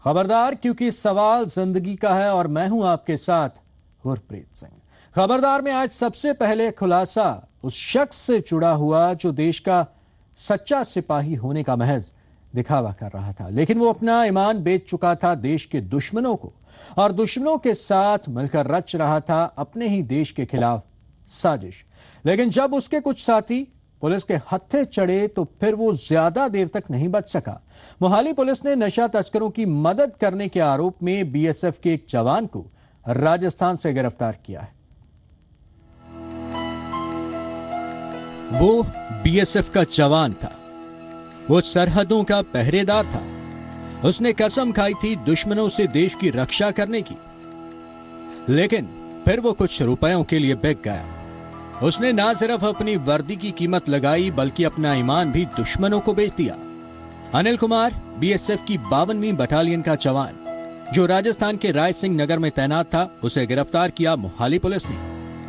खबरदार, क्योंकि सवाल जिंदगी का है और मैं हूं आपके साथ गुरप्रीत सिंह। खबरदार में आज सबसे पहले खुलासा उस शख्स से जुड़ा हुआ जो देश का सच्चा सिपाही होने का महज दिखावा कर रहा था, लेकिन वो अपना ईमान बेच चुका था देश के दुश्मनों को और दुश्मनों के साथ मिलकर रच रहा था अपने ही देश के खिलाफ साजिश। लेकिन जब उसके कुछ साथी पुलिस के हत्थे चढ़े तो फिर वो ज्यादा देर तक नहीं बच सका। मोहाली पुलिस ने नशा तस्करों की मदद करने के आरोप में बीएसएफ के एक जवान को राजस्थान से गिरफ्तार किया है। वो बीएसएफ का जवान था, वो सरहदों का पहरेदार था। उसने कसम खाई थी दुश्मनों से देश की रक्षा करने की, लेकिन फिर वो कुछ रुपयों के लिए बिक गया। उसने ना सिर्फ अपनी वर्दी की कीमत लगाई बल्कि अपना ईमान भी दुश्मनों को बेच दिया। अनिल कुमार बीएसएफ की 52वीं बटालियन का जवान जो राजस्थान के राय सिंह नगर में तैनात था, उसे गिरफ्तार किया मोहाली पुलिस ने,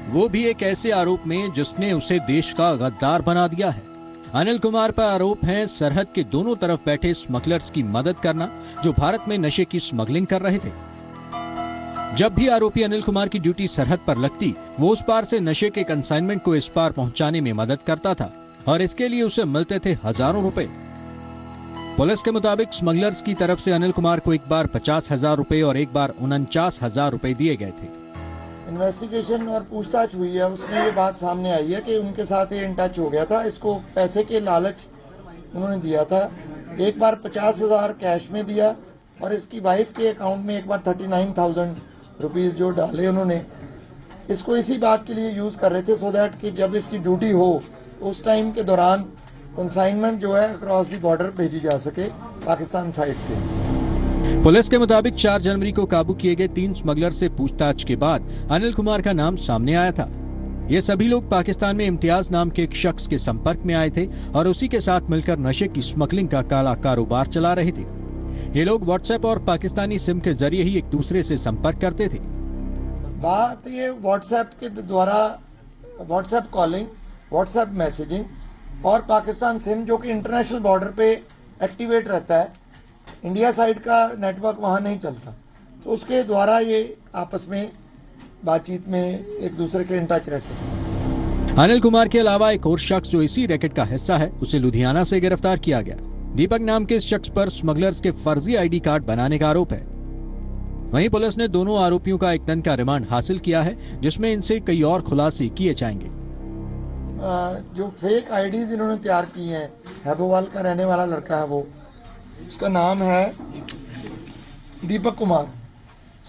वो भी एक ऐसे आरोप में जिसने उसे देश का गद्दार बना दिया है। अनिल कुमार पर आरोप है सरहद के दोनों तरफ बैठे स्मगलर्स की मदद करना जो भारत में नशे की स्मगलिंग कर रहे थे। जब भी आरोपी अनिल कुमार की ड्यूटी सरहद पर लगती, वो उस पार से नशे के कंसाइनमेंट को इस पार पहुंचाने में मदद करता था और इसके लिए उसे मिलते थे हजारों रुपए। पुलिस के मुताबिक स्मगलर्स की तरफ से अनिल कुमार को एक बार 50,000 रुपए और एक बार 49,000 रुपए दिए गए थे। इन्वेस्टिगेशन और पूछताछ हुई है, उसमें ये बात सामने आई है कि उनके साथ ये इन टच हो गया था। इसको पैसे के लालच उन्होंने दिया था। एक बार 50,000 कैश में दिया और इसकी वाइफ के अकाउंट में एक बार 39,000 रुपीस जो डाले उन्होंने। इसको इसी बात के लिए यूज कर रहे थे सो दैट कि जब इसकी ड्यूटी हो तो उस टाइम के दौरान कंसाइनमेंट जो है अक्रॉस द बॉर्डर भेजी जा सके पाकिस्तान साइड से। पुलिस के मुताबिक 4 जनवरी को काबू किए गए 3 स्मगलर से पूछताछ के बाद अनिल कुमार का नाम सामने आया था। ये सभी लोग पाकिस्तान में इम्तियाज नाम के एक शख्स के संपर्क में आए थे और उसी के साथ मिलकर नशे की स्मगलिंग का काला कारोबार चला रहे थे। ये लोग व्हाट्सएप और पाकिस्तानी सिम के जरिए ही एक दूसरे से संपर्क करते थे। बात ये व्हाट्सएप के द्वारा व्हाट्सएप कॉलिंग, व्हाट्सएप मैसेजिंग और पाकिस्तान सिम जो कि इंटरनेशनल बॉर्डर पे एक्टिवेट रहता है, इंडिया साइड का नेटवर्क वहां नहीं चलता, तो उसके द्वारा ये आपस में बातचीत में एक दूसरे के इन टच रहते हैं। अनिल कुमार के अलावा एक और शख्स जो इसी रैकेट का हिस्सा है, उसे लुधियाना से गिरफ्तार किया गया। दीपक नाम के इस शख्स पर स्मगलर्स के फर्जी आईडी कार्ड बनाने का आरोप है। वहीं पुलिस ने दोनों आरोपियों का 1 दिन का रिमांड हासिल किया है, जिसमें इनसे कई और खुलासे किए जाएंगे। जो फेक आईडीज इन्होंने तैयार की हैं, हैबोवाल का रहने वाला लड़का है, वो उसका नाम है दीपक कुमार।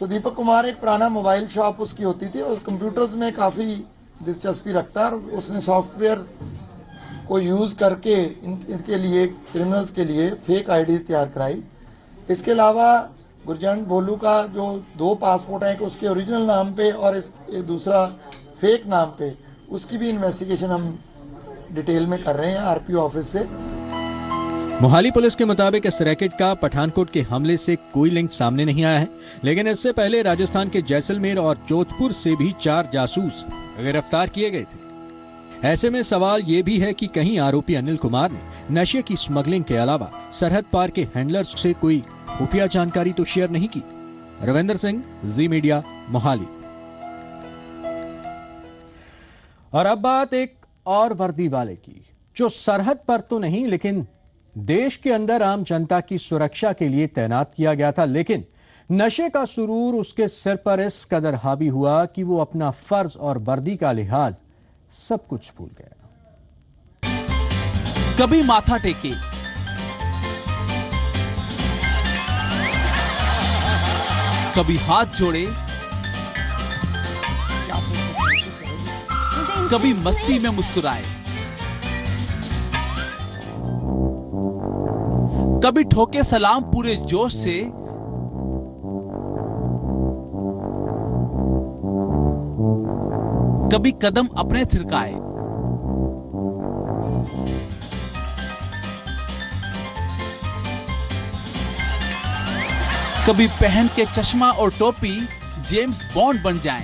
दीपक कुमार एक पुराना मोबाइल शॉप उसकी होती थी और कंप्यूटर्स में काफ़ी दिलचस्पी रखता है और उसने सॉफ्टवेयर को यूज़ करके इनके लिए, क्रिमिनल्स के लिए फेक आईडीज तैयार कराई। इसके अलावा गुरजंट भोलू का जो 2 पासपोर्ट हैं, उसके ओरिजिनल नाम पे और एक दूसरा फेक नाम पे, उसकी भी इन्वेस्टिगेशन हम डिटेल में कर रहे हैं आरपीओ ऑफिस से। मोहाली पुलिस के मुताबिक इस रैकेट का पठानकोट के हमले से कोई लिंक सामने नहीं आया है, लेकिन इससे पहले राजस्थान के जैसलमेर और जोधपुर से भी 4 जासूस गिरफ्तार किए गए थे। ऐसे में सवाल ये भी है कि कहीं आरोपी अनिल कुमार ने नशे की स्मगलिंग के अलावा सरहद पार के हैंडलर्स से कोई खुफिया जानकारी तो शेयर नहीं की। रविंद्र सिंह, जी मीडिया, मोहाली। और अब बात एक और वर्दी वाले की, जो सरहद पर तो नहीं लेकिन देश के अंदर आम जनता की सुरक्षा के लिए तैनात किया गया था, लेकिन नशे का सुरूर उसके सिर पर इस कदर हावी हुआ कि वो अपना फर्ज और वर्दी का लिहाज सब कुछ भूल गया। कभी माथा टेके, कभी हाथ जोड़े, कभी मस्ती में मुस्कुराए, कभी ठोके सलाम पूरे जोश से, कभी कदम अपने थिरकाए। कभी पहन के चश्मा और टोपी जेम्स बॉन्ड बन जाएं।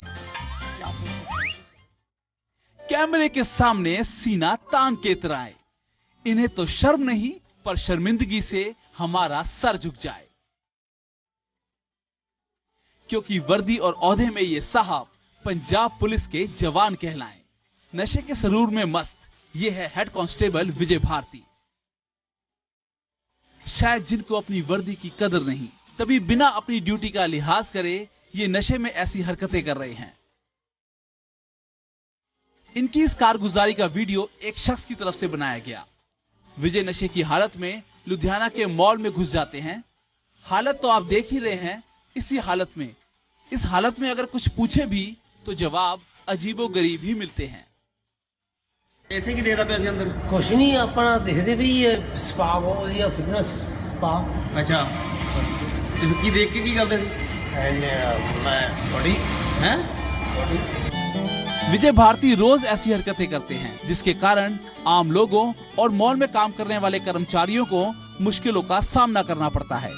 कैमरे के सामने सीना तान के इतराएं। इन्हें तो शर्म नहीं पर शर्मिंदगी से हमारा सर झुक जाए। क्योंकि वर्दी और औहदे में ये साहब पंजाब पुलिस के जवान कहलाएं। नशे के सरूर में मस्त ये है हेड कांस्टेबल विजय भारती। शायद जिनको अपनी वर्दी की कदर नहीं, तभी बिना अपनी ड्यूटी का लिहाज करे ये नशे में ऐसी हरकतें कर रहे हैं। इनकी इस कारगुजारी का वीडियो एक शख्स की तरफ से बनाया गया। विजय नशे की हालत में लुधियाना के मॉल में घुस जाते हैं। हालत तो आप देख ही रहे हैं। इस हालत में अगर कुछ पूछे भी तो जवाब अजीबोगरीब ही मिलते हैं। ਇੱਥੇ ਕੀ ਦੇਖਦਾ ਪਿਆ ਸੀ ਅੰਦਰ? ਕੁਛ ਨਹੀਂ, ਆਪਣਾ ਦੇਖਦੇ ਵੀ ਇਹ ਸਪਾ ਬਹੁਤ ਵਧੀਆ, ਫਿਟਨੈਸ ਸਪਾ। ਅੱਛਾ ਤੇ ਕੀ ਦੇਖ ਕੇ ਕੀ ਕਰਦੇ ਸੀ? ਮੈਂ ਬੜੀ हैं? विजय भारती रोज ऐसी हरकतें करते हैं जिसके कारण आम लोगों और मॉल में काम करने वाले कर्मचारियों को मुश्किलों का सामना करना पड़ता है।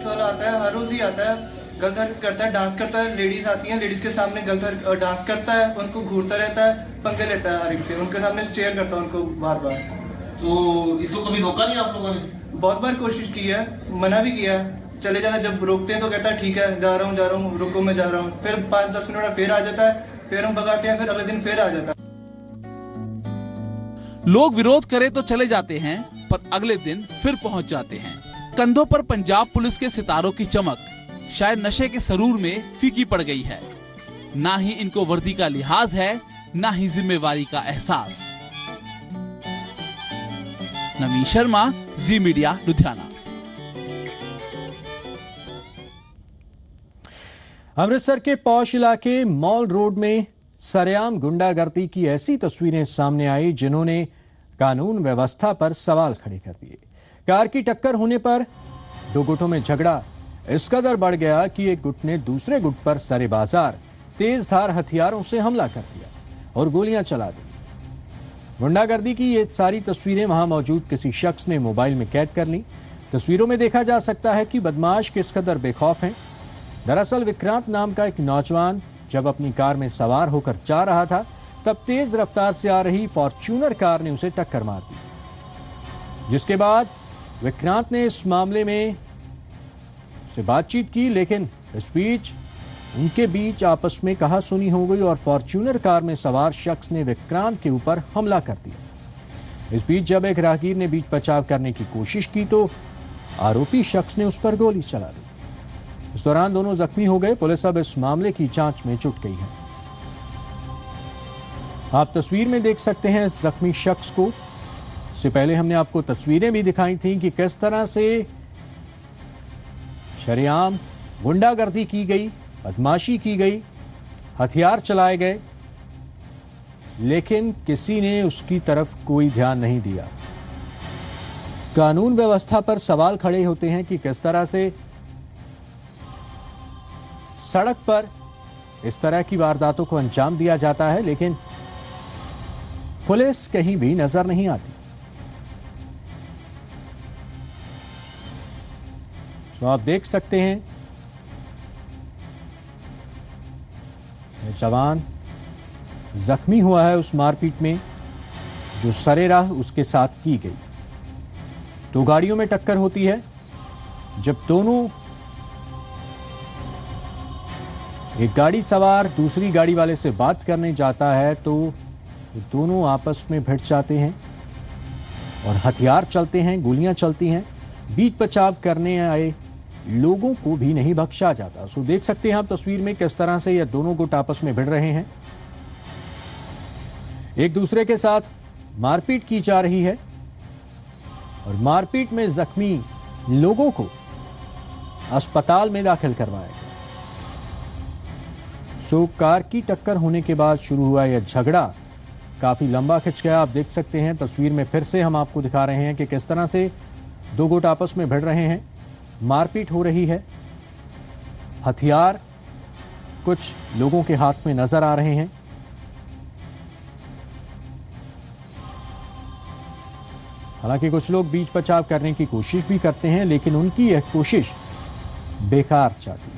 सर आता है, हर रोज ही आता है, गलत हरकत करता है, डांस करता है। लेडीज आती हैं, लेडीज के सामने गलत डांस करता है, उनको घूरता रहता है, पंगे लेता है हर एक से, उनके सामने स्टेयर करता है उनको बार बार। तो इसको कभी रोका नहीं आप लोगों ने? बहुत बार कोशिश की है, मना भी किया है, चले जाता है। जब रोकते हैं तो कहता है ठीक है जा रहा हूँ रुको मैं जा रहा हूँ। फिर 5-10 मिनट फिर आ जाता है, फिर हम भगाते हैं, फिर अगले दिन फिर आ जाता है। लोग विरोध करे तो चले जाते हैं, पर अगले दिन फिर पहुंच जाते हैं। कंधों पर पंजाब पुलिस के सितारों की चमक शायद नशे के सरूर में फीकी पड़ गई है। ना ही इनको वर्दी का लिहाज है, ना ही जिम्मेवारी का एहसास। नवीन शर्मा, जी मीडिया, लुधियाना। अमृतसर के पौश इलाके मॉल रोड में सरेआम गुंडागर्दी की ऐसी तस्वीरें सामने आई जिन्होंने कानून व्यवस्था पर सवाल खड़े कर दिए। कार की टक्कर होने पर दो गुटों में झगड़ा इस कदर बढ़ गया कि एक गुट ने दूसरे गुट पर सरेबाजार तेजधार हथियारों से हमला कर दिया और गोलियां चला दी। गुंडागर्दी की ये सारी तस्वीरें वहां मौजूद किसी शख्स ने मोबाइल में कैद कर ली। तस्वीरों में देखा जा सकता है कि बदमाश किस कदर बेखौफ हैं। दरअसल विक्रांत नाम का एक नौजवान जब अपनी कार में सवार होकर जा रहा था, तब तेज रफ्तार से आ रही फॉर्च्यूनर कार ने उसे टक्कर मार दी, जिसके बाद विक्रांत ने इस मामले में से बातचीत की, लेकिन इस बीच उनके बीच आपस में कहासुनी हो गई और फॉर्च्यूनर कार में सवार शख्स ने विक्रांत के ऊपर हमला कर दिया। इस बीच जब एक राहगीर ने बीच बचाव करने की कोशिश की तो आरोपी शख्स ने उस पर गोली चला दी। इस दौरान दोनों जख्मी हो गए। पुलिस अब इस मामले की जांच में जुट गई है। आप तस्वीर में देख सकते हैं इस जख्मी शख्स को। इससे पहले हमने आपको तस्वीरें भी दिखाई थी कि किस तरह से शरेआम गुंडागर्दी की गई, बदमाशी की गई, हथियार चलाए गए, लेकिन किसी ने उसकी तरफ कोई ध्यान नहीं दिया। कानून व्यवस्था पर सवाल खड़े होते हैं कि किस तरह से सड़क पर इस तरह की वारदातों को अंजाम दिया जाता है, लेकिन पुलिस कहीं भी नजर नहीं आती। तो आप देख सकते हैं जवान जख्मी हुआ है उस मारपीट में जो सरेराह उसके साथ की गई। दो गाड़ियों में टक्कर होती है। जब दोनों, एक गाड़ी सवार दूसरी गाड़ी वाले से बात करने जाता है तो दोनों आपस में भिड़ जाते हैं और हथियार चलते हैं, गोलियां चलती हैं। बीच बचाव करने आए लोगों को भी नहीं बख्शा जाता। सो देख सकते हैं आप तस्वीर में किस तरह से ये दोनों गुट आपस में भिड़ रहे हैं, एक दूसरे के साथ मारपीट की जा रही है और मारपीट में जख्मी लोगों को अस्पताल में दाखिल करवाया गया। सो कार की टक्कर होने के बाद शुरू हुआ यह झगड़ा काफी लंबा खिंच गया। आप देख सकते हैं तस्वीर में फिर से हम आपको दिखा रहे हैं कि किस तरह से दो गुट आपस में भिड़ रहे हैं, मारपीट हो रही है, हथियार कुछ लोगों के हाथ में नजर आ रहे हैं। हालांकि कुछ लोग बीच बचाव करने की कोशिश भी करते हैं, लेकिन उनकी यह कोशिश बेकार जाती है।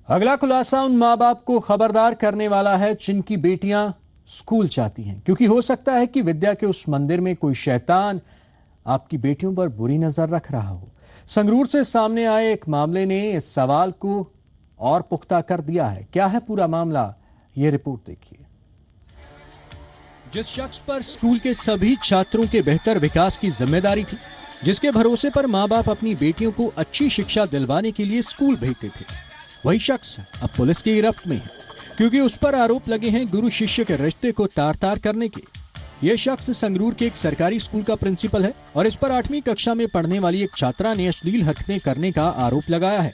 अगला खुलासा उन मां बाप को खबरदार करने वाला है जिनकी बेटियां स्कूल जाती हैं, क्योंकि हो सकता है कि विद्या के उस मंदिर में कोई शैतान आपकी बेटियों पर बुरी नजर रख रहा हो। संगरूर से सामने आए एक मामले ने इस सवाल को और पुख्ता कर दिया है। क्या है पूरा मामला, ये रिपोर्ट देखिए। जिस शख्स पर स्कूल के सभी छात्रों के बेहतर विकास की जिम्मेदारी थी, जिसके भरोसे पर माँ बाप अपनी बेटियों को अच्छी शिक्षा दिलवाने के लिए स्कूल भेजते थे, वही शख्स अब पुलिस की गिरफ्त में है, क्योंकि उस पर आरोप लगे हैं गुरु शिष्य के रिश्ते को तार तार करने के। यह शख्स संगरूर के एक सरकारी स्कूल का प्रिंसिपल है और इस पर 8वीं कक्षा में पढ़ने वाली एक छात्रा ने अश्लील हरकतें करने का आरोप लगाया है।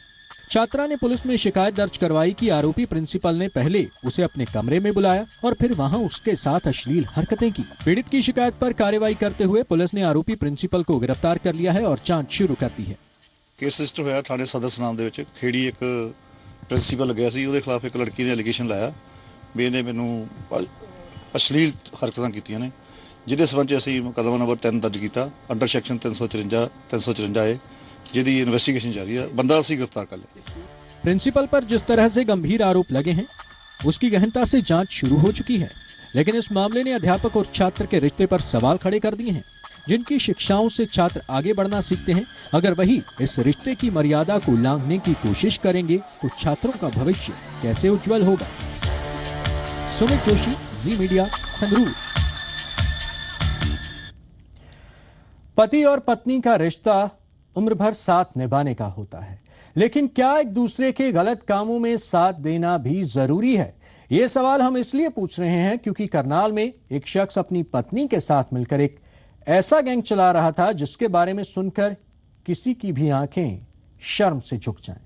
छात्रा ने पुलिस में शिकायत दर्ज करवाई कि आरोपी प्रिंसिपल ने पहले उसे अपने कमरे में बुलाया और फिर वहां उसके साथ अश्लील हरकतें की। पीड़ित की शिकायत पर कार्रवाई करते हुए पुलिस ने आरोपी प्रिंसिपल को गिरफ्तार कर लिया है और जांच शुरू कर दी है। केस रजिस्टर होया थाने सदर सनाम दे विच खेड़ी एक प्रिंसिपल गया सी, ਉਹਦੇ ਖਿਲਾਫ ਇੱਕ ਲੜਕੀ ਨੇ ਐਲੀਗੇਸ਼ਨ ਲਾਇਆ ਵੀ ਇਹਨੇ ਮੈਨੂੰ ਅਸ਼ਲੀਲ ਹਰਕਤਾਂ ਕੀਤੀਆਂ ਨੇ, ਜਿਹਦੇ ਸਬੰਧ 'ਚ ਅਸੀਂ ਮੁਕੱਦਮਾ ਨੰਬਰ 3 ਦਰਜ ਕੀਤਾ ਅੰਡਰ ਸੈਕਸ਼ਨ 354 ਏ, जिसकी इन्वेस्टिगेशन जारी है। बंदा ਅਸੀਂ गिरफ्तार कर लिया। प्रिंसिपल पर जिस तरह से गंभीर आरोप लगे हैं उसकी गहनता से जांच शुरू हो चुकी है, लेकिन इस मामले ने अध्यापक और छात्र के रिश्ते पर सवाल खड़े कर दिए हैं। जिनकी शिक्षाओं से छात्र आगे बढ़ना सीखते हैं, अगर वही इस रिश्ते की मर्यादा को लांघने की कोशिश करेंगे तो छात्रों का भविष्य कैसे उज्जवल होगा। सुमित जोशी, जी मीडिया, संगरूर। पति और पत्नी का रिश्ता उम्र भर साथ निभाने का होता है, लेकिन क्या एक दूसरे के गलत कामों में साथ देना भी जरूरी है? ये सवाल हम इसलिए पूछ रहे हैं क्योंकि करनाल में एक शख्स अपनी पत्नी के साथ मिलकर एक ऐसा गैंग चला रहा था जिसके बारे में सुनकर किसी की भी आंखें शर्म से झुक जाएं।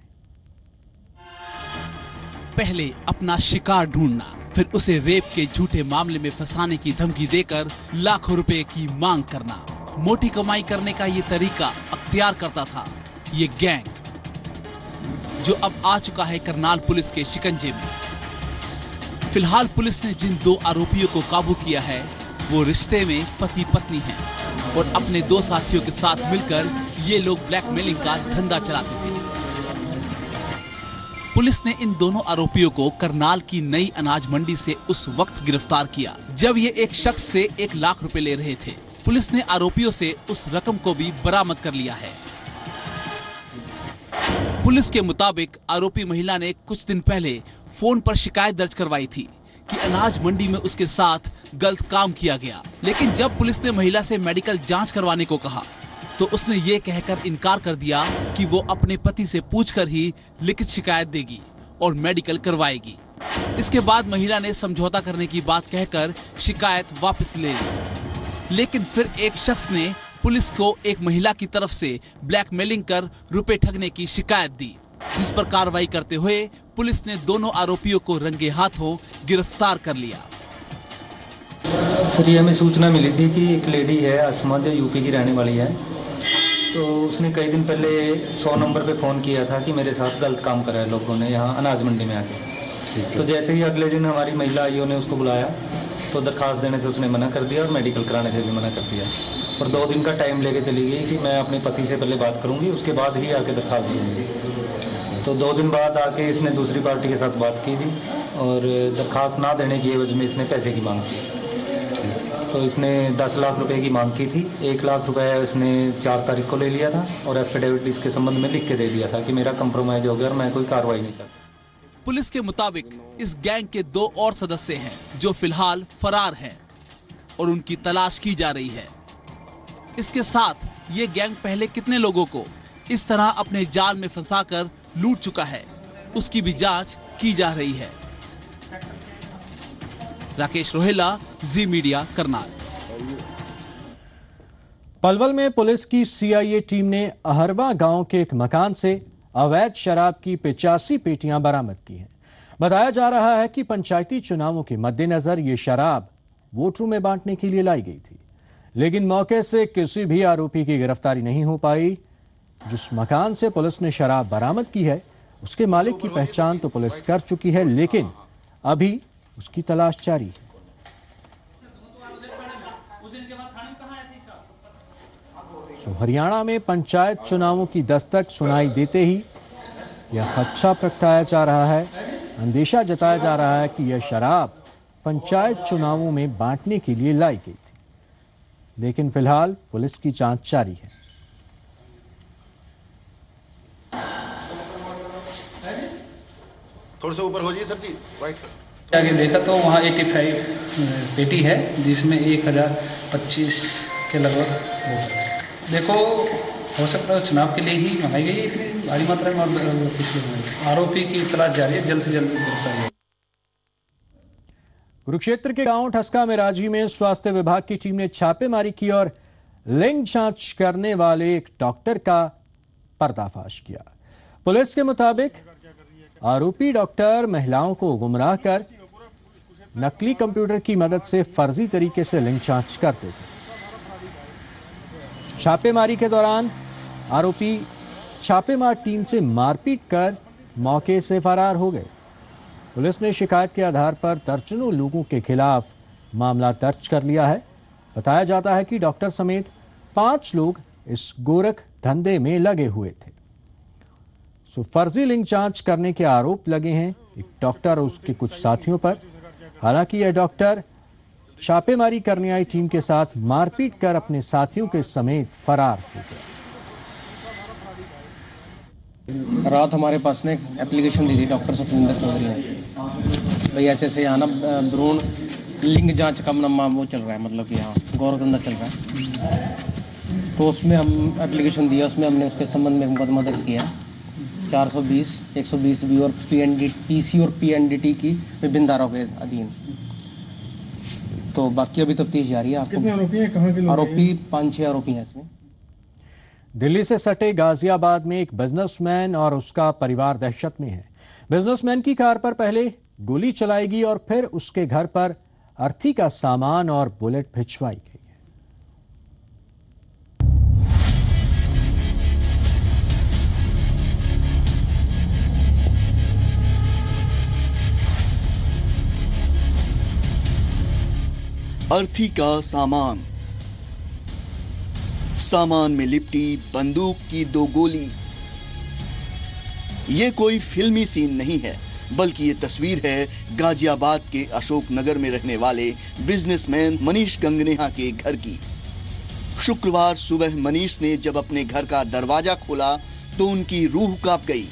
पहले अपना शिकार ढूंढना, फिर उसे रेप के झूठे मामले में फंसाने की धमकी देकर लाखों रुपए की मांग करना। मोटी कमाई करने का ये तरीका अख्तियार करता था ये गैंग, जो अब आ चुका है करनाल पुलिस के शिकंजे में। फिलहाल पुलिस ने जिन 2 आरोपियों को काबू किया है वो रिश्ते में पति पत्नी हैं और अपने 2 साथियों के साथ मिलकर ये लोग ब्लैकमेलिंग का धंधा चलाते थे। पुलिस ने इन दोनों आरोपियों को करनाल की नई अनाज मंडी से उस वक्त गिरफ्तार किया जब ये एक शख्स से 1 लाख रुपए ले रहे थे। पुलिस ने आरोपियों से उस रकम को भी बरामद कर लिया है। पुलिस के मुताबिक आरोपी महिला ने कुछ दिन पहले फोन पर शिकायत दर्ज करवाई थी कि अनाज मंडी में उसके साथ गलत काम किया गया, लेकिन जब पुलिस ने महिला से मेडिकल जांच करवाने को कहा तो उसने ये कहकर इनकार कर दिया कि वो अपने पति से पूछकर ही लिखित शिकायत देगी और मेडिकल करवाएगी। इसके बाद महिला ने समझौता करने की बात कहकर शिकायत वापस ले ली, लेकिन फिर एक शख्स ने पुलिस को एक महिला की तरफ से ब्लैकमेलिंग कर रुपए ठगने की शिकायत दी, जिस पर कार्रवाई करते हुए पुलिस ने दोनों आरोपियों को रंगे हाथों गिरफ्तार कर लिया। सर, ये हमें सूचना मिली थी कि एक लेडी है असमा, जो यूपी की रहने वाली है, तो उसने कई दिन पहले 100 नंबर पे फ़ोन किया था कि मेरे साथ गलत काम करा है लोगों ने यहाँ अनाज मंडी में आके। तो जैसे ही अगले दिन हमारी महिला आईओ ने उसको बुलाया तो दरखास्त देने से उसने मना कर दिया और मेडिकल कराने से भी मना कर दिया और 2 दिन का टाइम लेके चली गई कि मैं अपने पति से पहले बात करूंगी, उसके बाद ही आके दरखास्त दूंगी। तो 2 दिन बाद आके इसने दूसरी पार्टी के साथ बात की थी और दरखास्त ना देने की एवज में इसने पैसे की मांग की। तो इसने 10 लाख रुपए की मांग की थी। 1 लाख रुपए इसने 4 तारीख को ले लिया था और एफिडेविट इसके संबंध में लिख के दे दिया था कि मेरा कंप्रोमाइज हो गया और मैं कोई कार्रवाई नहीं चाहता। पुलिस के मुताबिक इस गैंग के 2 और सदस्य हैं जो फिलहाल फरार हैं और उनकी तलाश की जा रही है। इसके साथ ये गैंग पहले कितने लोगों को इस तरह अपने जाल में फंसाकर लूट चुका है, उसकी भी जांच की जा रही है। राकेश रोहेला, जी मीडिया, करनाल। पलवल में पुलिस की सीआईए टीम ने अहरवा गांव के एक मकान से अवैध शराब की 85 पेटियां बरामद की हैं। बताया जा रहा है कि पंचायती चुनावों के मद्देनजर ये शराब वोटरों में बांटने के लिए लाई गई थी, लेकिन मौके से किसी भी आरोपी की गिरफ्तारी नहीं हो पाई। जिस मकान से पुलिस ने शराब बरामद की है उसके मालिक की पहचान तो पुलिस कर चुकी है, लेकिन अभी उसकी तलाश जारी है। हरियाणा में पंचायत चुनावों की दस्तक सुनाई देते ही यह खदशा प्रगटाया जा रहा है, अंदेशा जताया जा रहा है कि यह शराब पंचायत चुनावों में बांटने के लिए लाई गई थी, लेकिन फिलहाल पुलिस की जांच जारी है। थोड़ा सा ऊपर हो जाइए सर जी, राइट सर। आगे देखा तो वहाँ 85 पेटी है, जिसमें 1025 के लगभग वोट है। देखो, हो सकता है चुनाव के लिए ही मंगाई गई है इतनी भारी मात्रा में, और पिछले आरोपी की तलाश जारी है, जल्द से जल्द गिरफ्तार हो। कुरुक्षेत्र के गांव ठसका में राजी में स्वास्थ्य विभाग की टीम ने छापेमारी की और लिंग जांच करने वाले एक डॉक्टर का पर्दाफाश किया। पुलिस के मुताबिक आरोपी डॉक्टर महिलाओं को गुमराह कर नकली कंप्यूटर की मदद से फर्जी तरीके से लिंग जांच करते थे। छापेमारी के दौरान आरोपी छापेमार टीम से मारपीट कर मौके से फरार हो गए। पुलिस ने शिकायत के आधार पर दर्जनों लोगों के खिलाफ मामला दर्ज कर लिया है। बताया जाता है कि डॉक्टर समेत 5 लोग इस गोरख धंधे में लगे हुए थे। फर्जी लिंग जांच करने के आरोप लगे हैं एक डॉक्टर और उसके कुछ साथियों पर। हालांकि यह डॉक्टर छापेमारी करने आई टीम के साथ मारपीट कर अपने साथियों के समेत फरार हो गया। रात हमारे पास ने एप्लीकेशन दी थी डॉक्टर सतविंदर चौधरी ने, भाई ऐसे ऐसे यहाँ ना भ्रूण लिंग जांच का नाम वो चल रहा है, मतलब कि यहाँ गौरव धंधा चल रहा है। तो उसमें हम एप्लीकेशन दिया, उसमें हमने उसके संबंध में मुकदमा दर्ज किया 420, 120 बी और पीसी और पीएनडीटी की विभिन्न धाराओं के अधीन। तो बाकी अभी तफ्तीश जारी है। कितने आरोपी हैं, कहाँ के लोग? आरोपी 5-6 आरोपी हैं इसमें। दिल्ली से सटे गाजियाबाद में एक बिजनेसमैन और उसका परिवार दहशत में है। बिजनेसमैन की कार पर पहले गोली चलाएगी और फिर उसके घर पर अर्थी का सामान और बुलेट भिजवाई गई। अर्थी का सामान में लिपटी बंदूक की 2 गोली। ये कोई फिल्मी सीन नहीं है, बल्कि ये तस्वीर है गाजियाबाद के अशोक नगर में रहने वाले बिजनेसमैन मनीष गंगनेहा के घर की। शुक्रवार सुबह मनीष ने जब अपने घर का दरवाजा खोला तो उनकी रूह कांप गई।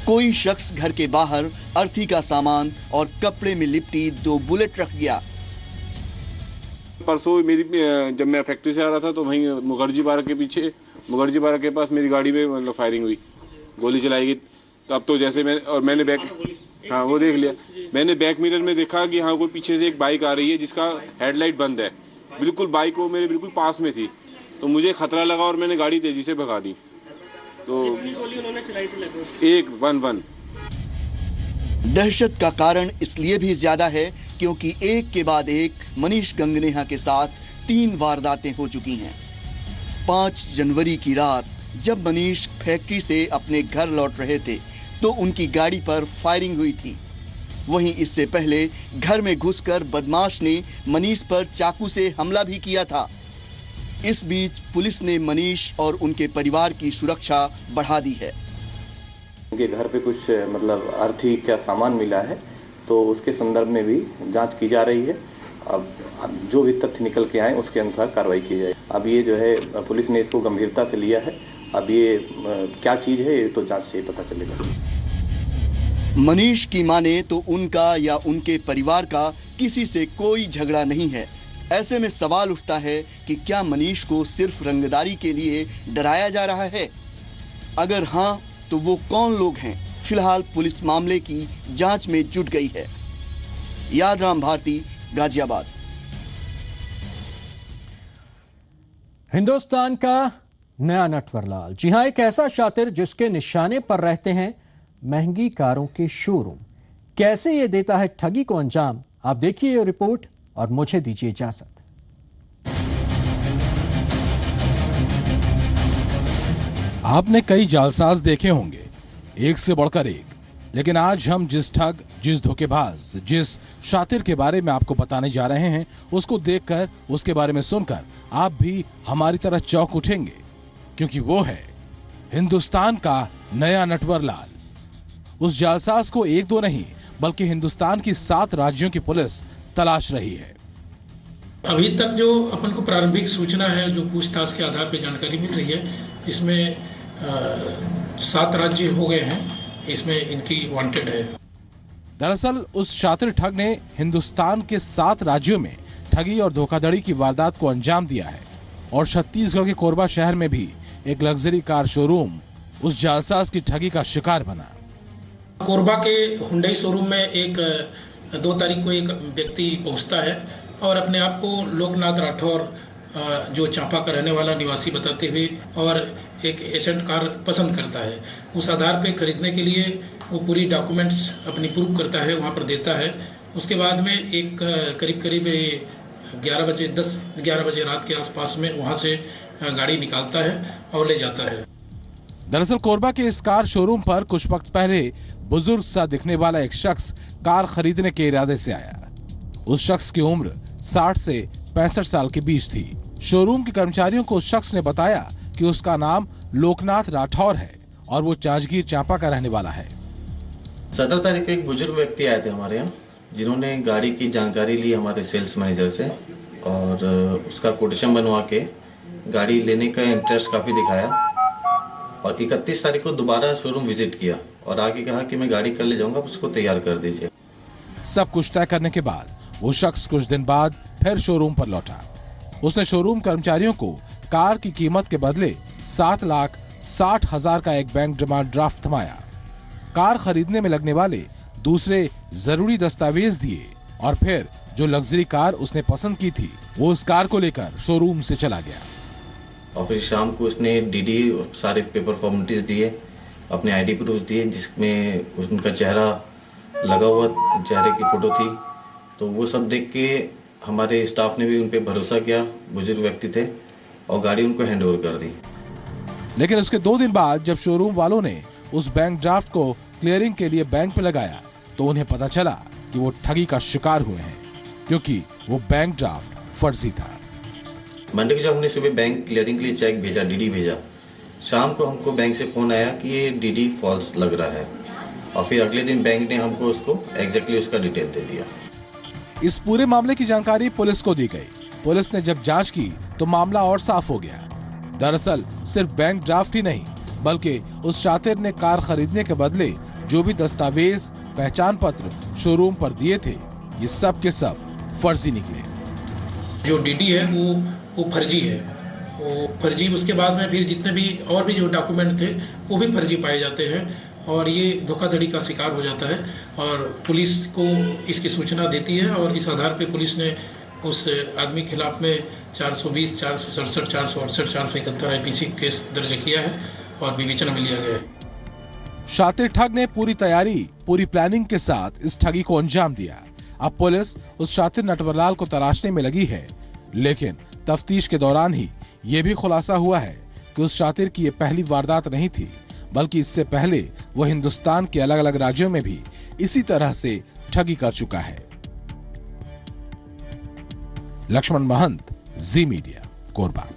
कोई शख्स घर के बाहर अर्थी का सामान और कपड़े में लिपटी 2 बुलेट रख गया। परसों जब मैं फैक्ट्री से आ रहा था तो वहीं मुखर्जी पार्क के पीछे, मुखर्जी पार्क के पास मेरी गाड़ी में मतलब फायरिंग हुई, गोली चलाई गई। तो अब तो जैसे मैंने बैक, हाँ वो देख लिया, मैंने बैक मिरर में देखा कि हाँ कोई पीछे से एक बाइक आ रही है जिसका हेडलाइट बंद है। बिल्कुल बाइक वो मेरे बिल्कुल पास में थी, तो मुझे खतरा लगा और मैंने गाड़ी तेजी से भगा दी। तो एक 1-1। दहशत का कारण इसलिए भी ज्यादा है क्योंकि एक के बाद एक मनीष गंगनेहा के साथ 3 वारदातें हो चुकी हैं। 5 जनवरी की रात जब मनीष फैक्ट्री से अपने घर लौट रहे थे तो उनकी गाड़ी पर फायरिंग हुई थी। वहीं इससे पहले घर में घुसकर बदमाश ने मनीष पर चाकू से हमला भी किया था। इस बीच पुलिस ने मनीष और उनके परिवार की सुरक्षा बढ़ा दी है। उनके घर पे कुछ मतलब अर्थी का सामान मिला है, तो उसके संदर्भ में भी जांच की जा रही है। अब जो भी तथ्य निकल के आए उसके अनुसार कार्रवाई की जाए। अब ये जो है पुलिस ने इसको गंभीरता से लिया है। अब ये क्या चीज़ है ये तो जांच से पता चलेगा। मनीष की माने तो उनका या उनके परिवार का किसी से कोई झगड़ा नहीं है। ऐसे में सवाल उठता है कि क्या मनीष को सिर्फ रंगदारी के लिए डराया जा रहा है? अगर हाँ तो वो कौन लोग हैं? फिलहाल पुलिस मामले की जांच में जुट गई है। यादराम भारती, गाजियाबाद। हिंदुस्तान का नया नटवरलाल, जी हां, एक ऐसा शातिर जिसके निशाने पर रहते हैं महंगी कारों के शोरूम। कैसे ये देता है ठगी को अंजाम, आप देखिए ये रिपोर्ट और मुझे दीजिए इजाजत। आपने कई जालसाज देखे होंगे, एक से बढ़कर एक, लेकिन आज हम जिस ठग, जिस धोखेबाज, जिस शातिर के बारे में आपको बताने जा रहे हैं, उसको देखकर, उसके बारे में सुनकर आप भी हमारी तरह चौंक उठेंगे, क्योंकि वो है हिंदुस्तान का नया नटवरलाल। उस जालसाज को 1-2 नहीं बल्कि हिंदुस्तान की 7 राज्यों की पुलिस तलाश रही है। अभी तक जो अपन को प्रारंभिक सूचना है, जो पूछताछ के आधार पर जानकारी मिल रही है, इसमें 7 राज्य हो गए हैं, इसमें इनकी वांटेड है। दरअसल उस शातिर ठग ने हिंदुस्तान के 7 राज्यों में ठगी और धोखाधड़ी की वारदात को अंजाम दिया है और छत्तीसगढ़ के कोरबा शहर में भी एक लग्जरी कार शोरूम उस जालसाज की ठगी का शिकार बना। कोरबा के हुंडई शोरूम में 2 तारीख को एक व्यक्ति पहुंचता है और अपने आप को लोकनाथ राठौर, जो चांपा का रहने वाला निवासी बताते हुए, और एक एसेंट कार पसंद करता है। उस आधार पे खरीदने के लिए वो पूरी डॉक्यूमेंट्स अपनी प्रूव करता है, वहाँ पर देता है। उसके बाद में एक करीब 11 बजे रात के आसपास में वहाँ से गाड़ी निकालता है और ले जाता है। दरअसल कोरबा के इस कार शोरूम पर कुछ वक्त पहले बुजुर्ग सा दिखने वाला एक शख्स कार खरीदने के इरादे से आया। उस शख्स की उम्र 60 से 65 साल के बीच थी। शोरूम के कर्मचारियों को उस शख्स ने बताया कि उसका नाम लोकनाथ राठौर है और वो जांजगीर चांपा का रहने वाला है। 17 तारीख को एक बुजुर्ग व्यक्ति आए थे हमारे यहाँ, जिन्होंने गाड़ी की जानकारी ली हमारे सेल्स मैनेजर से और उसका कोटेशन बनवा के गाड़ी लेने का इंटरेस्ट काफ़ी दिखाया और 31 तारीख को दोबारा शोरूम विजिट किया और आगे कहा कि मैं गाड़ी कल ले जाऊंगा, उसको तैयार कर दीजिए। सब कुछ तय करने के बाद वो शख्स कुछ दिन बाद फिर शोरूम पर लौटा। उसने शोरूम कर्मचारियों को कार की कीमत के बदले 7,60,000 का एक बैंक डिमांड ड्राफ्ट थमाया। कार खरीदने में लगने वाले दूसरे जरूरी दस्तावेज दिए और फिर जो लग्जरी कार उसने पसंद की थी वो उस कार को लेकर शोरूम से चला गया। और फिर शाम को उसने डीडी सारे पेपर फॉर्मेलिटीज दिए, अपने आईडी प्रूफ दिए, जिसमें उनका चेहरा लगा हुआ, चेहरे की फोटो थी। तो वो सब देख के हमारे स्टाफ ने भी उन पे भरोसा किया, बुजुर्ग व्यक्ति थे, और गाड़ी उनको हैंड ओवर कर दी। लेकिन उसके 2 दिन बाद जब शोरूम वालों ने उस बैंक ड्राफ्ट को क्लियरिंग के लिए बैंक में लगाया तो उन्हें पता चला कि वो ठगी का शिकार हुए हैं, क्योंकि वो बैंक ड्राफ्ट फर्जी था। मंडे को जब हमने सुबह बैंक क्लियरिंग के लिए चेक भेजा, डीडी भेजा, शाम को हमको बैंक से फोन आया कि ये डीडी फॉल्स लग रहा है और फिर अगले दिन बैंक ने हमको उसको एग्जैक्टली उसका डिटेल दे दिया। इस पूरे मामले की जानकारी पुलिस को दी गई। पुलिस ने जब जांच की तो मामला और साफ हो गया। दरअसल सिर्फ बैंक ड्राफ्ट ही नहीं, बल्कि उस शातिर ने कार खरीदने के बदले जो भी दस्तावेज, पहचान पत्र शोरूम पर दिए थे, ये सब के सब फर्जी निकले। जो डीडी है वो फर्जी है, वो फर्जी। उसके बाद में फिर जितने भी और भी जो डॉक्यूमेंट थे वो भी फर्जी पाए जाते हैं और ये धोखाधड़ी का शिकार हो जाता है और पुलिस को इसकी सूचना देती है और इस आधार पे पुलिस ने उस आदमी के खिलाफ में 420, 467, 468, 471 आईपीसी केस दर्ज किया है और विवेचना में लिया गया है। शातिर ठग ने पूरी तैयारी, पूरी प्लानिंग के साथ इस ठगी को अंजाम दिया। अब पुलिस उस शातिर नटवरलाल को तलाशने में लगी है, लेकिन तफ्तीश के दौरान ही ये भी खुलासा हुआ है कि उस शातिर की ये पहली वारदात नहीं थी, बल्कि इससे पहले वो हिंदुस्तान के अलग अलग राज्यों में भी इसी तरह से ठगी कर चुका है। लक्ष्मण महंत, जी मीडिया, कोरबा।